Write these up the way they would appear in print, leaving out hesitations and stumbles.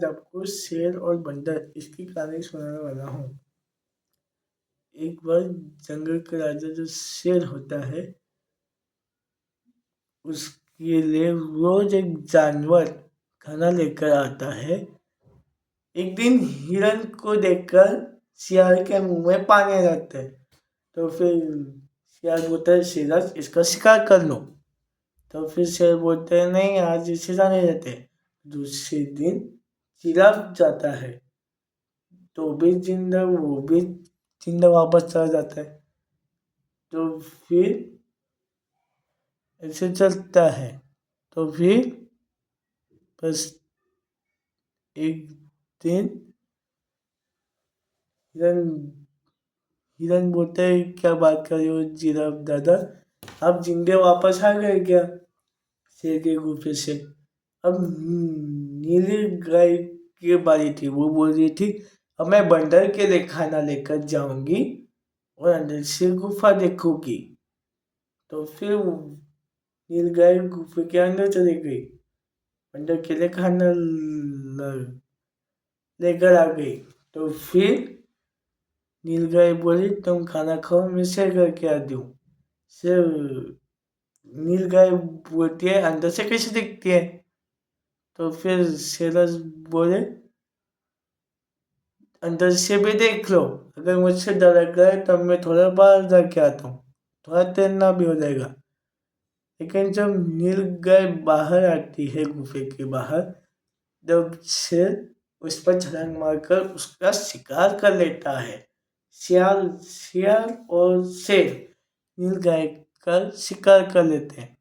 आज आपको शेर और बंदर इसकी कहानी सुनाने वाला हूँ। एक बार जंगल का राजा जो शेर होता है, उसके लिए रोज एक जानवर खाना लेकर आता है। एक दिन हिरन को देखकर शियाल के मुंह में पानी आ जाता है। तो फिर शियाल बोलता है, शेराज इसका शिकार कर लो। तो फिर शेर बोलते हैं, नहीं आज इसे जाने देते। दूसरे दिन जिराफ जाता है, तो भी जिंदा वो भी जिंदा वापस चला जाता है। तो फिर ऐसे चलता है। तो फिर बस एक दिन हिरन हिरन बोलते है, क्या बात कर रहे हो जिराफ दादा, आप जिंदे वापस आ गए क्या शेर के गुफे से। अब नीली गाय की बारी थी। वो बोल रही थी, अब मैं बंदर के लिए खाना लेकर जाऊंगी और अंदर से गुफा देखूंगी। तो फिर नीलगाय गुफे के अंदर चली गई, बंदर के लिए खाना लेकर आ गई। तो फिर नीलगाय बोली, तुम खाना खाओ, मैं शेर करके आ दूँ। शेर नीलगाय बोलती है, अंदर से कैसे दिखती है। तो फिर शेरज बोले, अंदर से भी देख लो, अगर मुझसे डर लग गया तब मैं थोड़ा बाहर जाके आता हूँ, थोड़ा तैरना भी हो जाएगा। लेकिन जब नीलगाय बाहर आती है गुफे के बाहर, जब शेर उस पर छलांग मारकर उसका शिकार कर लेता है। शियाल और शेर नीलगाय का शिकार कर लेते हैं।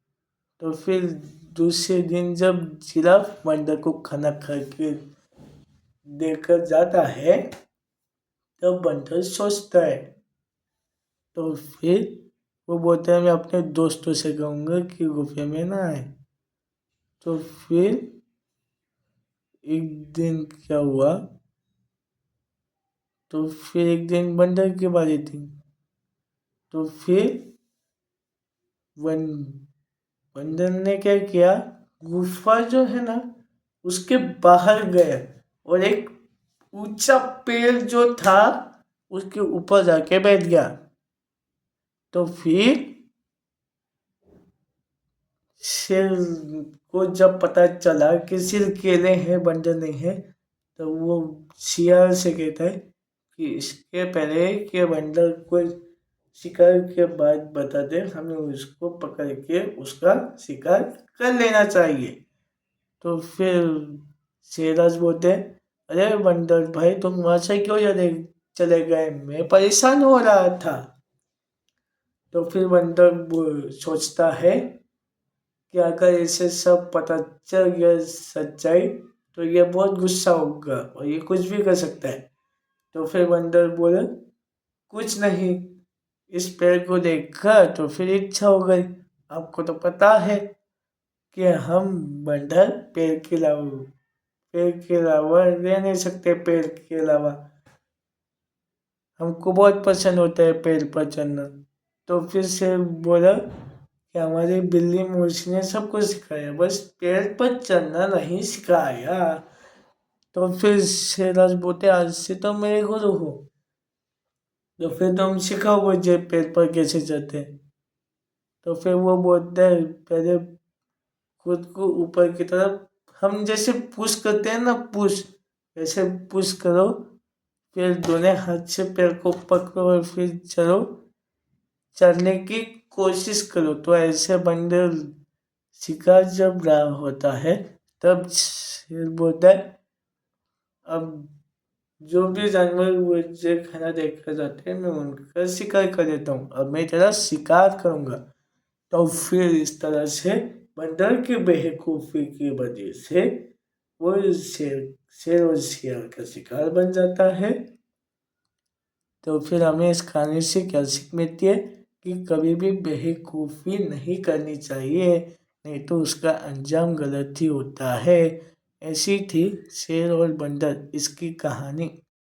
तो फिर दूसरे दिन जब जिराफ बंदर को खाना खा के देकर जाता है, तब बंदर सोचता है। तो फिर वो बोलता है, मैं अपने दोस्तों से कहूँगा कि गुफे में ना आए। तो फिर एक दिन क्या हुआ, तो फिर एक दिन बंदर की बारी थी। तो फिर बंदर ने क्या किया, गुफा जो है ना उसके बाहर गया और एक ऊंचा पेड़ जो था उसके ऊपर जाके बैठ गया। तो फिर शेर को जब पता चला कि शेर अकेले हैं, बंदर नहीं है, तो वो शियाल से कहता है कि इसके पहले कि बंदर को शिकार के बाद बता दे, हमें उसको पकड़ के उसका शिकार कर लेना चाहिए। तो फिर शेराज बोलते, अरे बंदर भाई तुम वहां से क्यों चले गए, मैं परेशान हो रहा था। तो फिर बंदर सोचता है कि अगर इसे सब पता चल गया सच्चाई, तो ये बहुत गुस्सा होगा और ये कुछ भी कर सकता है। तो फिर बंदर बोला, कुछ नहीं, इस पेड़ को देखकर तो फिर इच्छा हो गई। आपको तो पता है कि हम बंदर पेड़ के अलावा रह नहीं सकते। पेड़ के अलावा हमको बहुत पसंद होता है पेड़ पर चढ़ना। तो फिर से बोला कि हमारी बिल्ली मुझी ने सब कुछ सिखाया, बस पेड़ पर चढ़ना नहीं सिखाया। तो फिर शेराज बोलते, आज से तो मेरे गुरु हो, तो फिर तुम सिखाओ मुझे पेड़ पर कैसे चढ़ते हैं। तो फिर वो बोलते हैं, पहले खुद को ऊपर की तरफ, हम जैसे पुश करते हैं ना, पुश, ऐसे पुश करो, फिर दोनों हाथ से पैर को पकड़ो और फिर चलने की कोशिश करो। तो ऐसे बंदर शिकार जब रहा होता है, तब शेर बोलता है, अब जो भी जानवर मुझे खाना देखकर जाते हैं, मैं उनका शिकार कर देता हूँ, अब मैं तेरा शिकार करूँगा। तो फिर इस तरह से बंदर की बेवकूफ़ी की वजह से वो शेर और शियाल का शिकार बन जाता है। तो फिर हमें इस कहानी से क्या सीख मिलती है कि कभी भी बेवकूफ़ी नहीं करनी चाहिए, नहीं तो उसका अंजाम गलत ही होता है। ऐसी थी शेर और बंदर इसकी कहानी।